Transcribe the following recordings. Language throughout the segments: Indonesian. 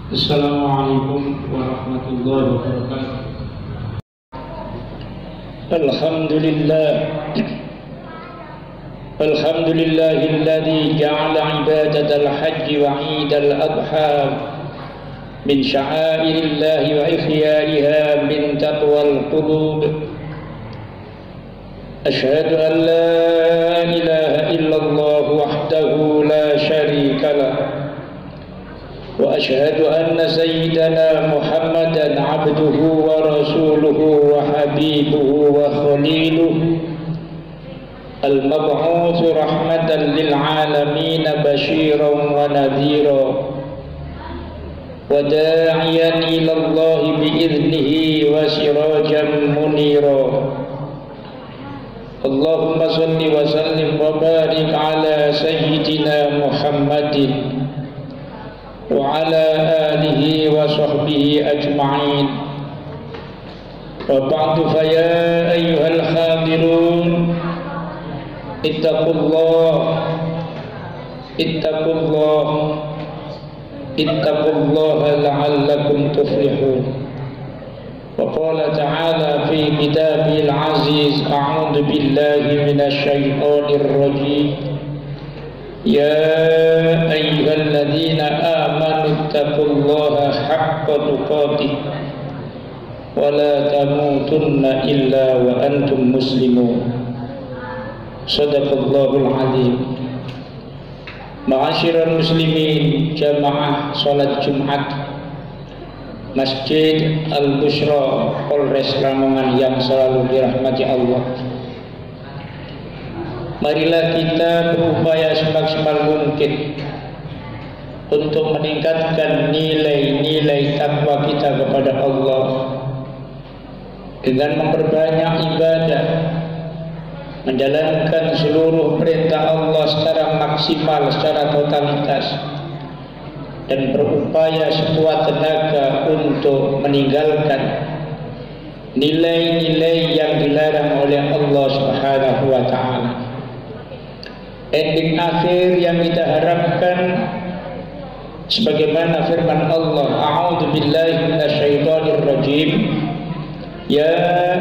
Assalamualaikum warahmatullahi wabarakatuh. Alhamdulillahilladzi ja'ala ibadatal hajji wa 'idal adha min sya'airillahi wa ihyaiha min taqwal qulub. Asyhadu an la ilaha illallah wahdahu la syarika lah wa asyhadu anna sayyidana Muhammadan 'abduhu wa rasuluhu wa habibuhu wa khaliluhu al-mab'uts rahmatan lil 'alamin basyiran wa nadhiran wa da'iyan ila Allah bi idnihi wa sirajan munira. Allahumma salli wa sallim wa barik ala sayyidina Muhammadin wa ala alihi wa sahbihi ajma'in. Wa ba'du fa ya ayyuhal hadirun ittaqullaha la'allakum tuflihun. Wa qala ta'ala fi kitabil aziz a'udzu billahi minasy syaithanir rajim. Ya ayyuhalladzina amanu ittaqullaha haqqa tuqatih wa la tamutunna illa wa antum muslimun. Shadaqallahul azim. Ma'asyiral muslimin, jamaah salat Jumat Masjid Al-Bushra Polres Lamongan yang selalu dirahmati Allah. Marilah kita berupaya semaksimal mungkin untuk meningkatkan nilai-nilai takwa kita kepada Allah dengan memperbanyak ibadah, menjalankan seluruh perintah Allah secara maksimal, secara totalitas, dan berupaya sekuat tenaga untuk meninggalkan nilai-nilai yang dilarang oleh Allah Subhanahu wa ta'ala. Ending akhir yang kita harapkan sebagaimana firman Allah, a'udzu billahi minasyaitonir rajim. Ya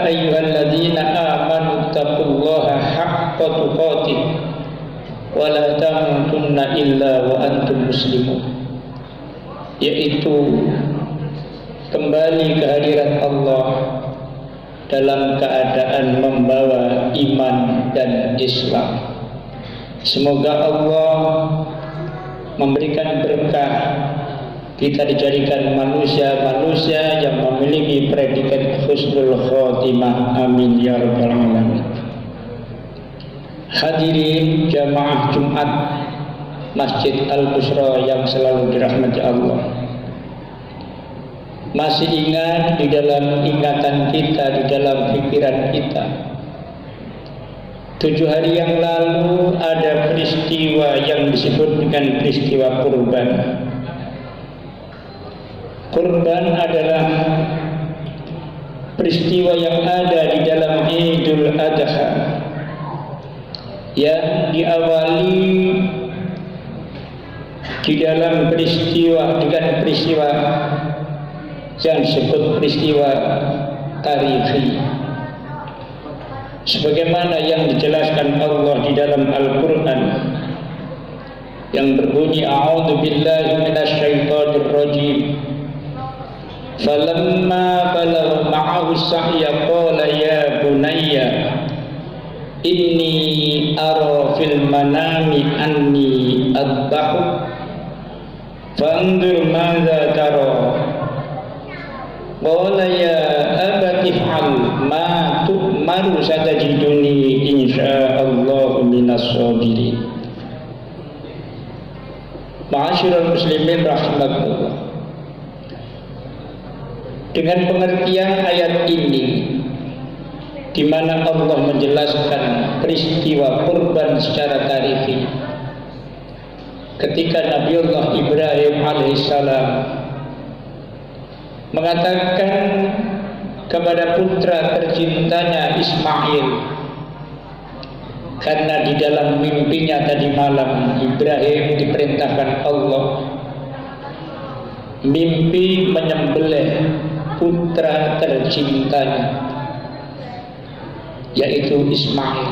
ayyuhalladzina amanu taqullaha haqqa tuqatih wa la tamutunna illa wa antum muslimun. Yaitu kembali ke hadirat Allah dalam keadaan membawa iman dan Islam. Semoga Allah memberikan berkah, kita dijadikan manusia-manusia yang memiliki predikat husnul khotimah. Amin ya rabbal alamin. Hadirin jamaah Jumat Masjid Al-Bushra yang selalu dirahmati Allah. Masih ingat di dalam ingatan kita, di dalam pikiran kita, 7 hari yang lalu ada peristiwa yang disebut dengan peristiwa kurban. Kurban adalah peristiwa yang ada di dalam Idul Adha yang diawali di dalam peristiwa dengan peristiwa yang disebut peristiwa tarihi, sebagaimana yang dijelaskan Allah di dalam Al-Quran yang berbunyi, a'udzu billahi minasyaitonir rajim. Falamma balagha ma'ahu sa'ya qala ya bunayya inni ara fil manami anni adbahu fanzur madza tara qala ya abati if'al ma tu'maru satajiduni insyaallahu minas sabirin. Ma'asyiral muslimin rahimakumullah. Dengan pengertian ayat ini, di mana Allah menjelaskan peristiwa kurban secara tarihi, ketika Nabiullah Ibrahim alaihissalam mengatakan kepada putra tercintanya Ismail, karena di dalam mimpinya tadi malam Ibrahim diperintahkan Allah, mimpi menyembelih putra tercintanya, yaitu Ismail.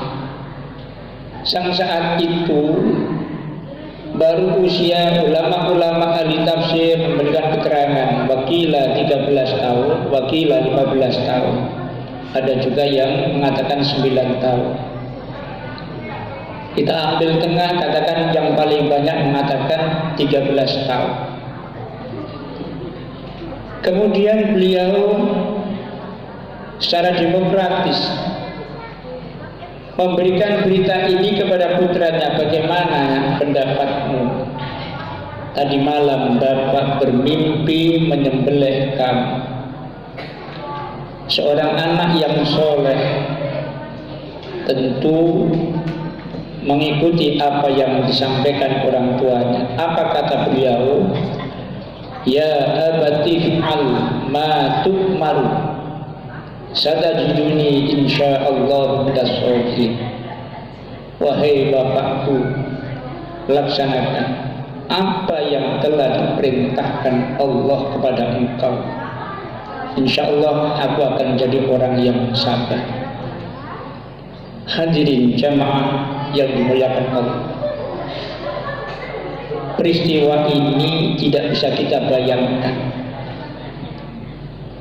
Saat itu baru usia ulama-ulama ahli tafsir memberikan keterangan, wakila 13 tahun, wakila 15 tahun, ada juga yang mengatakan 9 tahun. Kita ambil tengah, katakan yang paling banyak mengatakan 13 tahun. Kemudian beliau secara demokratis memberikan berita ini kepada putranya. Bagaimana pendapatmu? Tadi malam bapak bermimpi menyembelih kamu. Seorang anak yang soleh tentu mengikuti apa yang disampaikan orang tuanya. Apa kata beliau? Ya abati fa'al ma tu'maru satajiduni insyaallah minasolihin. Wahai bapakku, laksanakan apa yang telah diperintahkan Allah kepada engkau. Insyaallah aku akan menjadi orang yang sabar. Hadirin jamaah yang dimuliakan Allah, peristiwa ini tidak bisa kita bayangkan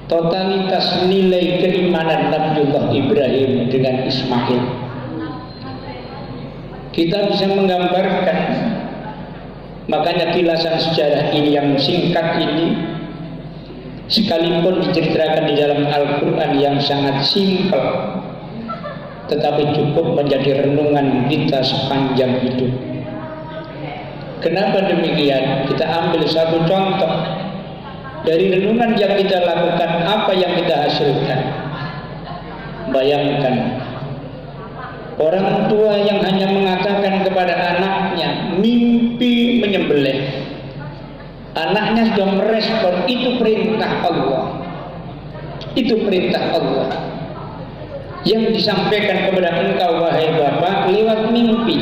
totalitas nilai keimanan Nabiullah Ibrahim dengan Ismail. Kita bisa menggambarkan, makanya kilasan sejarah ini yang singkat ini, sekalipun diceritakan di dalam Al-Quran yang sangat simpel, tetapi cukup menjadi renungan kita sepanjang hidup. Kenapa demikian? Kita ambil satu contoh dari renungan yang kita lakukan, apa yang kita hasilkan. Bayangkan orang tua yang hanya mengatakan kepada anaknya mimpi menyembelih, anaknya sudah merespon, itu perintah Allah, itu perintah Allah yang disampaikan kepada engkau wahai bapak lewat mimpi.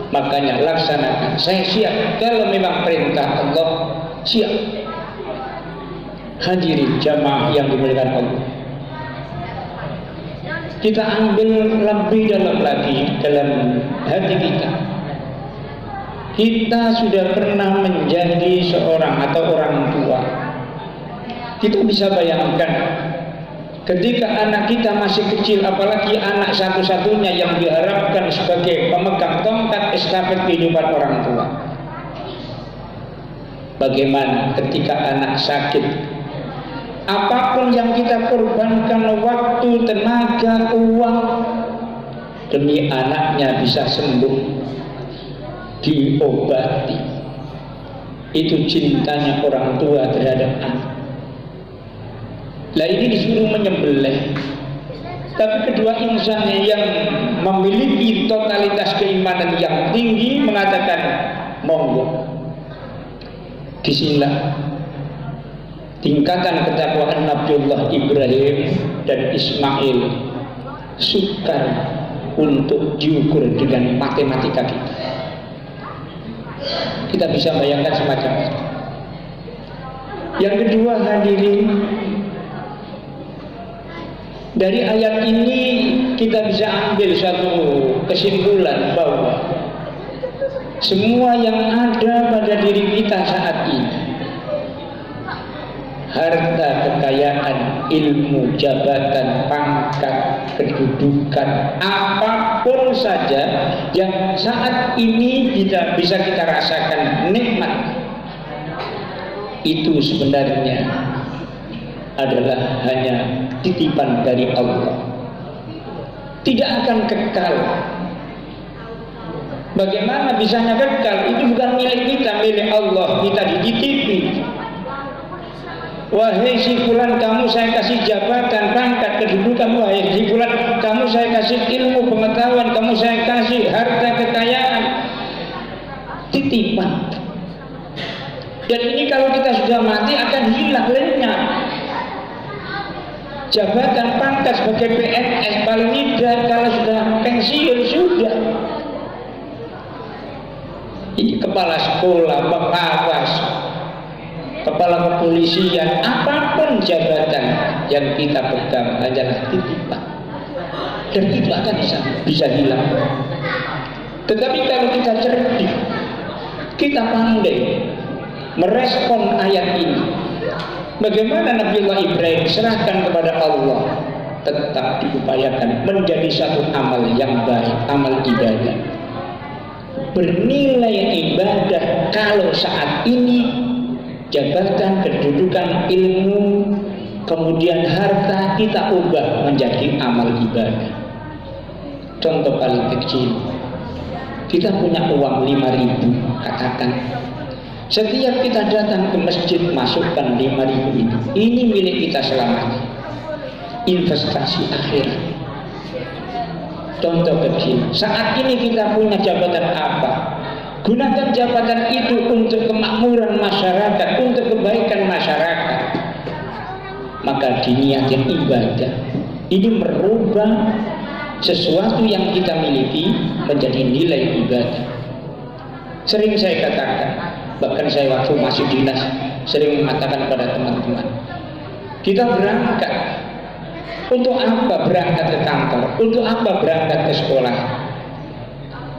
Makanya laksanakan. Saya siap kalau memang perintah Allah, siap. Hadirin jamaah yang dimuliakan Allah, kita ambil lebih dalam lagi dalam hati kita. Kita sudah pernah menjadi seorang atau orang tua. Kita bisa bayangkan ketika anak kita masih kecil, apalagi anak satu-satunya yang diharapkan sebagai pemegang tongkat estafet kehidupan orang tua. Bagaimana ketika anak sakit? Apapun yang kita korbankan, waktu, tenaga, uang, demi anaknya bisa sembuh, diobati. Itu cintanya orang tua terhadap anak. Lah ini disuruh menyembelih. Tapi kedua insan yang memiliki totalitas keimanan yang tinggi mengatakan monggo. Bismillah. Tingkatan ketakwaan Nabiullah Ibrahim dan Ismail sukar untuk diukur dengan matematika kita. Kita bisa bayangkan semacam itu. Yang kedua hadirin, dari ayat ini kita bisa ambil satu kesimpulan bahwa semua yang ada pada diri kita saat ini, harta, kekayaan, ilmu, jabatan, pangkat, kedudukan, apapun saja yang saat ini tidak bisa kita rasakan nikmat, itu sebenarnya adalah hanya titipan dari Allah, tidak akan kekal. Bagaimana bisanya kekal? Itu bukan milik kita, milik Allah. Kita dititipi. Wahai si fulan, kamu saya kasih jabatan, pangkat, kedudukan. Wahai si fulan, kamu saya kasih ilmu, pengetahuan, kamu saya kasih harta, kekayaan. Titipan. Dan ini kalau kita sudah mati akan hilang, lenyap. Jabatan, pangkat sebagai PNS paling tidak, kalau sudah pensiun sudah. Kepala sekolah, pengawas, kepala kepolisian, apapun jabatan yang kita pegang adalah titipan, dan itu akan bisa hilang. Tetapi kalau kita cerdik, kita pandai merespon ayat ini, bagaimana Nabiullah Ibrahim serahkan kepada Allah, tetap diupayakan menjadi satu amal yang baik, amal ibadah bernilai ibadah. Kalau saat ini jabatan, kedudukan, ilmu, kemudian harta kita ubah menjadi amal ibadah. Contoh paling kecil, kita punya uang 5.000, katakan setiap kita datang ke masjid masukkan 5.000 itu. Ini milik kita selamanya, investasi akhirat. Contoh kecil, saat ini kita punya jabatan apa? Gunakan jabatan itu untuk kemakmuran masyarakat, untuk kebaikan masyarakat. Maka diniatin ibadah. Ini merubah sesuatu yang kita miliki menjadi nilai ibadah. Sering saya katakan, bahkan saya waktu masih dinas sering mengatakan kepada teman-teman, kita berangkat, untuk apa berangkat ke kantor? Untuk apa berangkat ke sekolah?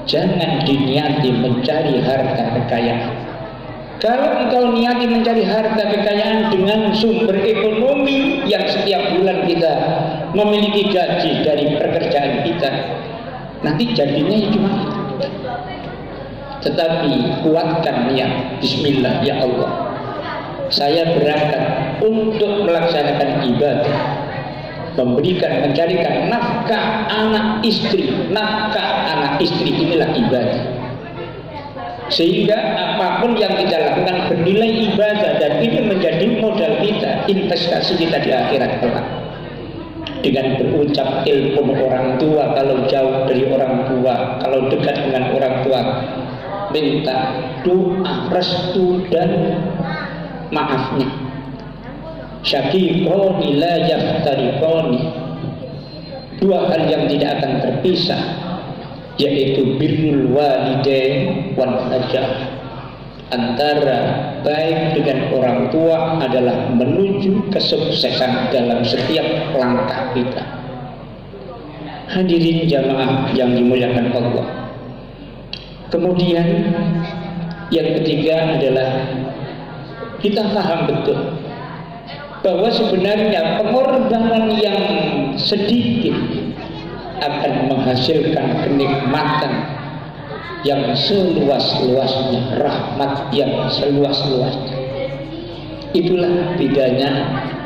Jangan diniati mencari harta kekayaan. Kalau engkau niati mencari harta kekayaan dengan sumber ekonomi yang setiap bulan kita memiliki gaji dari pekerjaan kita, nanti jadinya cuma itu. Tetapi kuatkan niat, bismillah, ya Allah, saya berangkat untuk melaksanakan ibadah, memberikan, mencarikan nafkah anak istri. Nafkah anak istri inilah ibadah. Sehingga apapun yang kita lakukan bernilai ibadah, dan ini menjadi modal kita, investasi kita di akhirat kelak. Dengan berucap ilmu orang tua, kalau jauh dari orang tua, kalau dekat dengan orang tua, minta doa, restu dan maafnya. Syaqiqani la yaftariqani, dua hal yang tidak akan terpisah, yaitu birrul walidain wan najah. Antara baik dengan orang tua adalah menuju kesuksesan dalam setiap langkah kita. Hadirin jamaah yang dimuliakan Allah. Kemudian yang ketiga adalah kita paham betul bahwa sebenarnya pengorbanan yang sedikit akan menghasilkan kenikmatan yang seluas-luasnya, rahmat yang seluas-luasnya. Itulah bedanya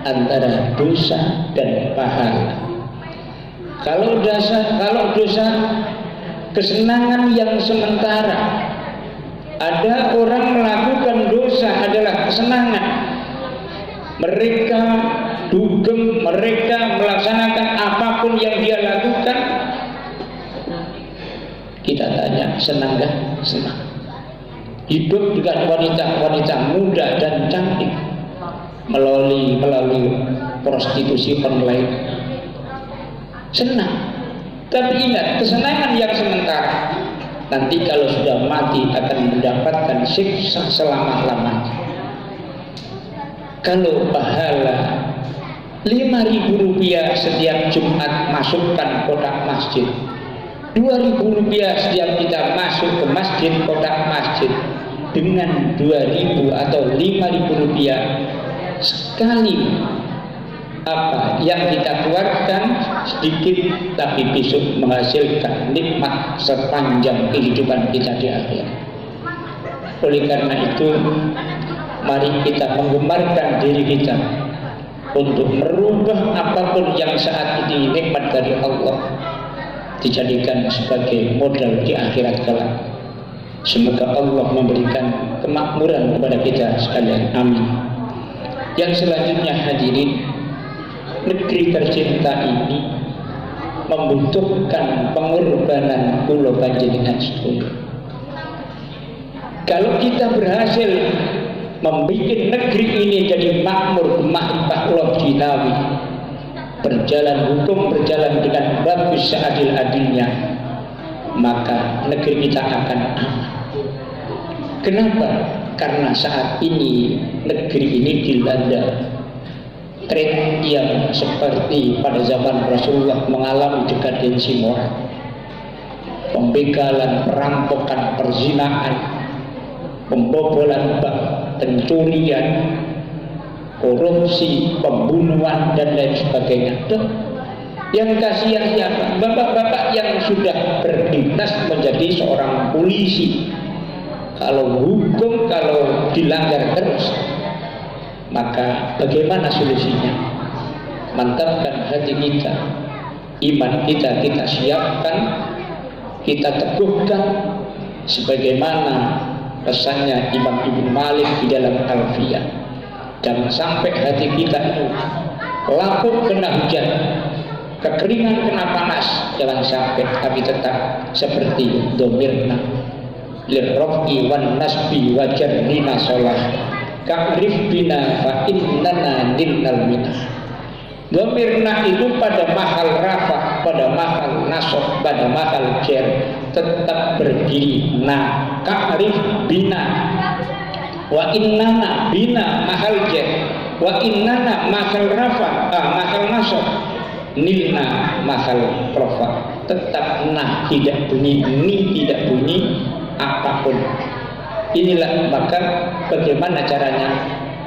antara dosa dan pahala. Kalau dosa kesenangan yang sementara. Ada orang melakukan dosa adalah kesenangan. Mereka dugem, mereka melaksanakan apapun yang dia lakukan. Kita tanya, senang gak? Senang. Hidup dengan wanita-wanita muda dan cantik melalui prostitusi online. Senang. Tapi ingat, kesenangan yang sementara. Nanti kalau sudah mati akan mendapatkan siksa selama-lamanya. Kalau pahala 5.000 rupiah setiap Jumat masukkan kotak masjid, 2.000 rupiah setiap kita masuk ke masjid, kotak masjid, dengan 2.000 atau 5.000 rupiah sekali apa yang kita keluarkan sedikit, tapi besok menghasilkan nikmat sepanjang kehidupan kita di akhir. Oleh karena itu, mari kita menggemarkan diri kita untuk merubah apapun yang saat ini nikmat dari Allah, dijadikan sebagai modal di akhirat kelak. Semoga Allah memberikan kemakmuran kepada kita sekalian. Amin. Yang selanjutnya, hadirin, negeri tercinta ini membutuhkan pengorbanan kula panjenengan sedaya. Kalau kita berhasil membuat negeri ini jadi makmur, ma'rifah Allah jinawi, berjalan hukum, berjalan dengan bagus seadil-adilnya, maka negeri kita akan aman. Kenapa? karena saat ini negeri ini dilanda tren yang seperti pada zaman Rasulullah mengalami dekadensi moral, pembegalan, perampokan, perzinaan, pembobolan bank, pencurian, korupsi, pembunuhan dan lain sebagainya. Yang kasihan siapa? Bapak-bapak yang sudah berdinas menjadi seorang polisi. Kalau hukum kalau dilanggar terus, maka bagaimana solusinya? Mantapkan hati kita, iman kita siapkan, kita teguhkan sebagaimana pesannya Imam Ibnu Malik di dalam Alfiyah. Jangan sampai hati kita itu lapuk kena hujan, kekeringan kena panas, jangan sampai, tapi tetap seperti domirna lirrofi wan nasbi wajarrina sholah ka'rif bina fa innana nilnal minah. Domirna itu pada mahal rafa, pada mahal nasob, pada mahal jer tetap berdiri. Nah, ka'rif bina wa innana bina mahal jer wa innana mahal rafa, mahal nasob, nilna mahal profa. Tetap nah tidak bunyi, ni tidak bunyi apapun. Inilah maka bagaimana caranya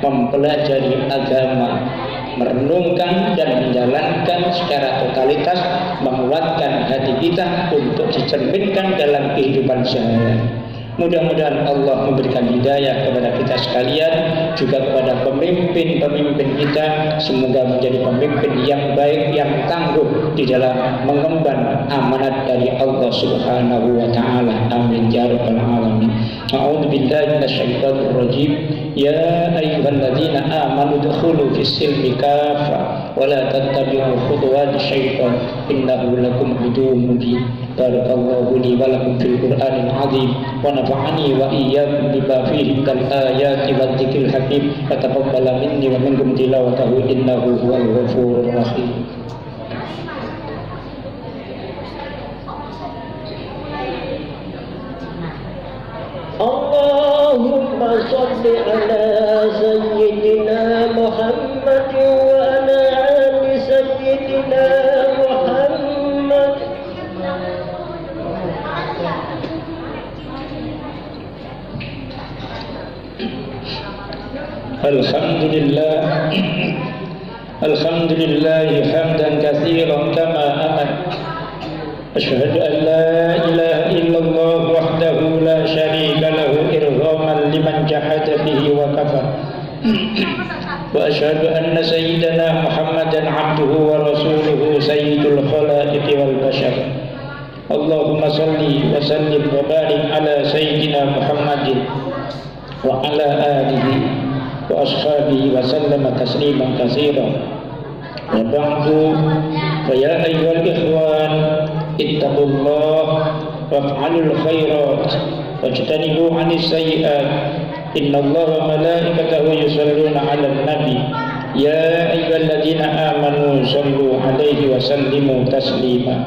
mempelajari agama, merenungkan dan menjalankan secara totalitas, menguatkan hati kita untuk dicerminkan dalam kehidupan sehari-hari. Mudah-mudahan Allah memberikan hidayah kepada kita sekalian, juga kepada pemimpin-pemimpin kita. Semoga menjadi pemimpin yang baik, yang tangguh di dalam mengemban amanat dari Allah Subhanahu wa taala. Amin ya rabbal alamin. A'udzu billahi minasyaitonir rajim. Ya ayyuhalladzina amanu udkhulu fis-silmi kaffa wa la tattabi'u khutuwati syaitan innahu lakum aduwwun mubin. Barakallahu li wa lakum fil Qur'anil 'azim wa nafa'ani wa iyyakum bima fihi minal ayati wadh-dhikril hakim. Taqabbal minni wa minkum tilawatahu innahu huwal ghafurur rahim. Allahumma shalli ala sayyidina Muhammad wa ala ali sayyidina Muhammad. Alhamdulillah, alhamdulillah hamdan katsiran kama amar. Asyhadu an la ilaha illallah wahdahu la syarika lahu irghaman liman jahada bihi wa kafar. Wa asyhadu anna sayyidana Muhammadan abduhu wa rasuluhu sayyidul khalaiqi wal bashar. Allahumma salli wa sallim wa barik ala sayyidina Muhammadin wa ala alihi wa ashabihi wa sallama tasliman katsiran. Wa ba'du, fa ya ayyuhal ikhwan ittaqullah waf'alul khairat wajtanibu 'anis sayyi'at. Innallaha wa malaikatahu yusholluna 'alan nabi ya ayyuhalladzina amanu shallu 'alaihi wa sallimu taslima.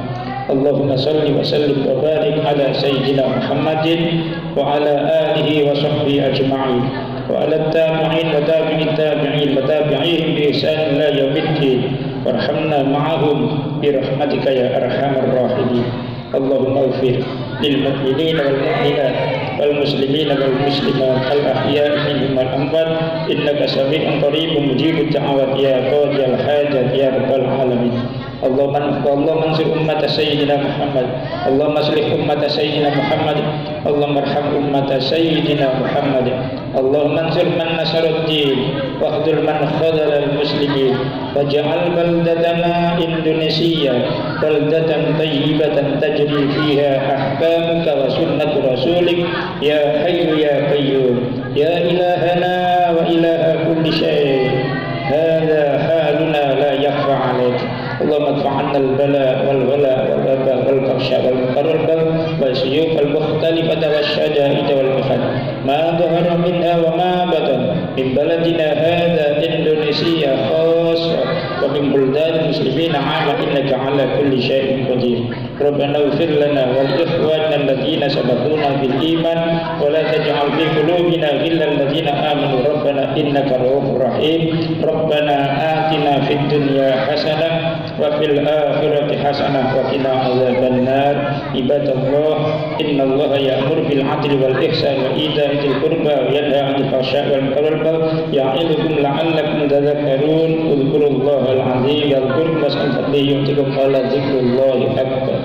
Allahumma salli wa sallim wa barik ala sayyidina Muhammadin wa ala alihi wa sahbihi ajma'in wa ala tabi'in wa tabi'in tabi'in wa tabi'ihim bi ihsan ila yaumiddin warhamna ma'ahum bi rahmatika ya arhamar rahimin. Allahumma ighfir lil mu'minina wal mu'minat wal muslimina wal muslimat al ahya'i minhum wal amwat innaka sami'un qaribun mujibud da'awat ya qadiyal hajat ya rabbal alamin. Allahumma ansur ummat sayyidina Muhammad. Allahumma aslih ummat sayyidina Muhammad. Allahumma arham ummat sayyidina Muhammad. Allahumma ansur man nasaruddin wa khudul man khadala al-muslimin waj'al baldatana Indonesia baldatan tayyibatan tajri fiha ahkamuka wa sunnatu rasulik ya hayyu ya qayyum ya ilahana wa ilaha kulli syai'. Hadha haluna la yakhfa 'alaik. Allahumma adfa'anna al-bala wal wala wal waba wal baghsha wal muqarrab wal suyuf al mukhtalifata wasyada'id wal mihad ma dhahara minha wa ma batan min baladina hadha Indonesia khassa wa min buldan muslimin 'amma innaka 'ala kulli syai'in qadir. Rabbana ighfir lana wal ikhwana alladziina sabaquna bil iman wa la taj'al fi qulubina ghillan ladzina amanu rabbana innaka ra'ufur rahim. Rabbana atina fid dunya hasanah wa fil akhirati hasanah wa qina adzabannar. Ibadallah, innallaha ya'muru bil 'adli wal ihsani wa ita'i dzil qurba wa yanha 'anil fahsya'i wal munkari wal baghi ya'idukum la'allakum tadhakkarun. Udhkurullahal 'azim yadhkurkum was'alhu yu'tikum wa la dzikrullahi akbar.